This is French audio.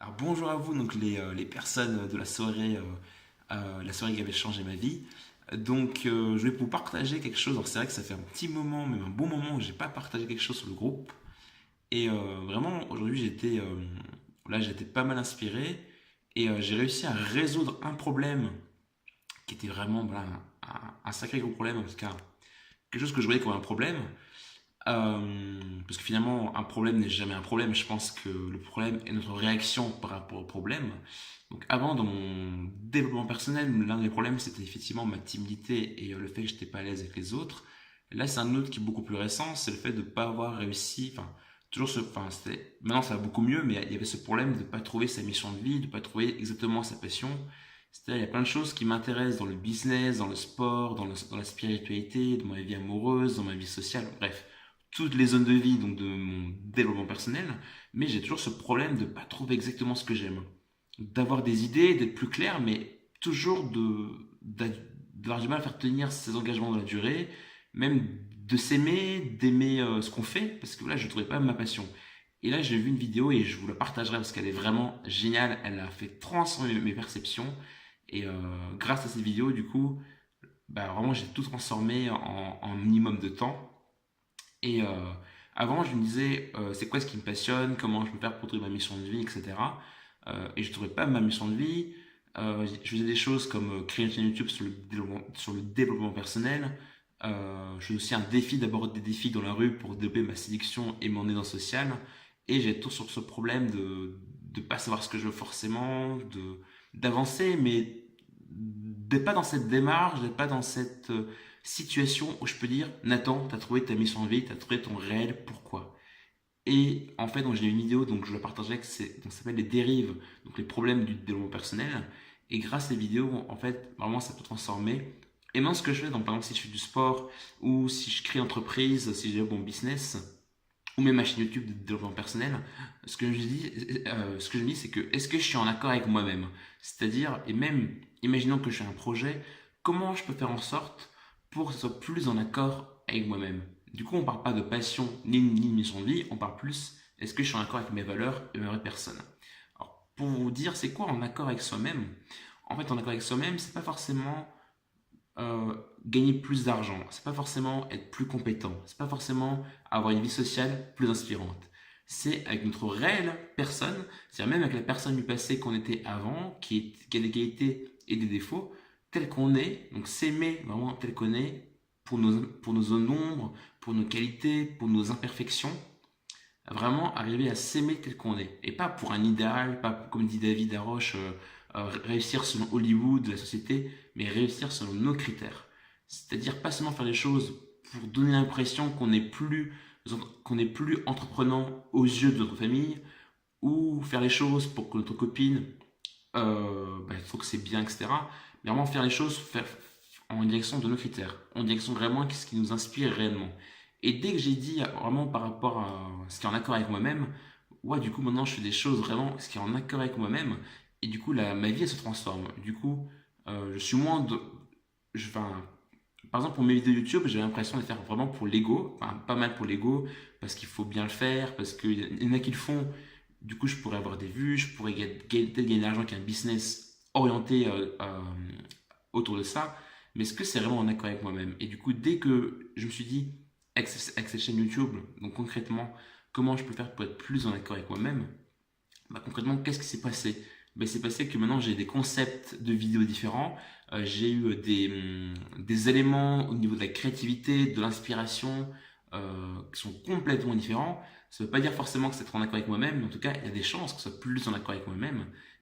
Alors bonjour à vous, donc les personnes de la soirée qui avait changé ma vie. Je vais vous partager quelque chose. Alors c'est vrai que ça fait un petit moment, même un bon moment, que j'ai pas partagé quelque chose sur le groupe. Vraiment, aujourd'hui, j'étais pas mal inspiré j'ai réussi à résoudre un problème qui était vraiment voilà, un sacré gros problème, en tout cas quelque chose que je voyais comme un problème. Parce que finalement, un problème n'est jamais un problème. Je pense que le problème est notre réaction par rapport au problème. Donc avant, dans mon développement personnel, l'un des problèmes, c'était effectivement ma timidité et le fait que je n'étais pas à l'aise avec les autres. Là, c'est un autre qui est beaucoup plus récent, c'est le fait de ne pas avoir réussi, maintenant ça va beaucoup mieux, mais il y avait ce problème de ne pas trouver sa mission de vie, de ne pas trouver exactement sa passion. C'est-à-dire, il y a plein de choses qui m'intéressent dans le business, dans le sport, dans la spiritualité, dans ma vie amoureuse, dans ma vie sociale, bref toutes les zones de vie, donc de mon développement personnel, mais j'ai toujours ce problème de ne pas trouver exactement ce que j'aime. D'avoir des idées, d'être plus clair, mais toujours d'avoir du mal à faire tenir ses engagements dans la durée, même de s'aimer, d'aimer ce qu'on fait, parce que là, je ne trouvais pas ma passion. Et là, j'ai vu une vidéo et je vous la partagerai parce qu'elle est vraiment géniale. Elle a fait transformer mes perceptions. Grâce à cette vidéo, du coup, vraiment, j'ai tout transformé en minimum de temps. Et avant, je me disais, c'est quoi ce qui me passionne, comment je peux faire pour trouver ma mission de vie, etc. Et je ne trouvais pas ma mission de vie. Je faisais des choses comme créer une chaîne YouTube sur le développement personnel. Je faisais aussi un défi, d'aborder des défis dans la rue pour développer ma séduction et mon aisance sociale. Et j'ai toujours sur ce problème de ne pas savoir ce que je veux forcément, d'avancer, mais d'être pas dans cette démarche, d'être pas dans cette situation où je peux dire Nathan, tu as trouvé ta mission de vie, tu as trouvé ton réel pourquoi. Et en fait, donc j'ai une vidéo, donc je la partagerai, ça s'appelle les dérives, donc les problèmes du développement personnel. Et grâce à ces vidéos, en fait, vraiment, ça peut transformer. Et maintenant, ce que je fais, donc par exemple, si je fais du sport, ou si je crée une entreprise, si j'ai un bon business, ou même ma chaîne YouTube de développement personnel, ce que je me dis, c'est que est-ce que je suis en accord avec moi-même? C'est-à-dire, et même, imaginons que je fais un projet, comment je peux faire en sorte pour que ce soit plus en accord avec moi-même? Du coup, on parle pas de passion ni de mission de vie, on parle plus, est-ce que je suis en accord avec mes valeurs et ma vraie personne? Alors, pour vous dire, c'est quoi en accord avec soi-même? En fait, en accord avec soi-même, c'est pas forcément gagner plus d'argent, c'est pas forcément être plus compétent, c'est pas forcément avoir une vie sociale plus inspirante. C'est avec notre réelle personne, c'est-à-dire même avec la personne du passé qu'on était avant, qui a des qualités et des défauts, tel qu'on est, donc s'aimer vraiment tel qu'on est, pour nos zones d'ombre, pour nos qualités, pour nos imperfections, vraiment arriver à s'aimer tel qu'on est. Et pas pour un idéal, pas comme dit David Laroche, réussir selon Hollywood, la société, mais réussir selon nos critères. C'est-à-dire pas seulement faire les choses pour donner l'impression qu'on n'est plus entreprenant aux yeux de notre famille, ou faire les choses pour que notre copine trouve que c'est bien, etc. Mais vraiment faire les choses en direction de nos critères, en direction vraiment de ce qui nous inspire réellement. Et dès que j'ai dit vraiment par rapport à ce qui est en accord avec moi-même, ouais, du coup, maintenant, je fais des choses vraiment ce qui est en accord avec moi-même. Et du coup, ma vie, elle se transforme. Du coup, je suis moins de. Enfin, par exemple, pour mes vidéos YouTube, j'ai l'impression de les faire vraiment pour l'ego. Enfin, pas mal pour l'ego, parce qu'il faut bien le faire, parce qu'il y en a qui le font. Du coup, je pourrais avoir des vues, je pourrais peut-être gagner de l'argent avec un business orienté autour de ça. Mais est-ce que c'est vraiment en accord avec moi-même? Et du coup, dès que je me suis dit, avec cette chaîne YouTube, donc concrètement, comment je peux faire pour être plus en accord avec moi-même? Concrètement, qu'est-ce qui s'est passé? Il s'est passé que maintenant j'ai des concepts de vidéos différents, j'ai eu des éléments au niveau de la créativité, de l'inspiration qui sont complètement différents. Ça ne veut pas dire forcément que c'est en accord avec moi-même, mais en tout cas, il y a des chances que ce soit plus en accord avec moi-même.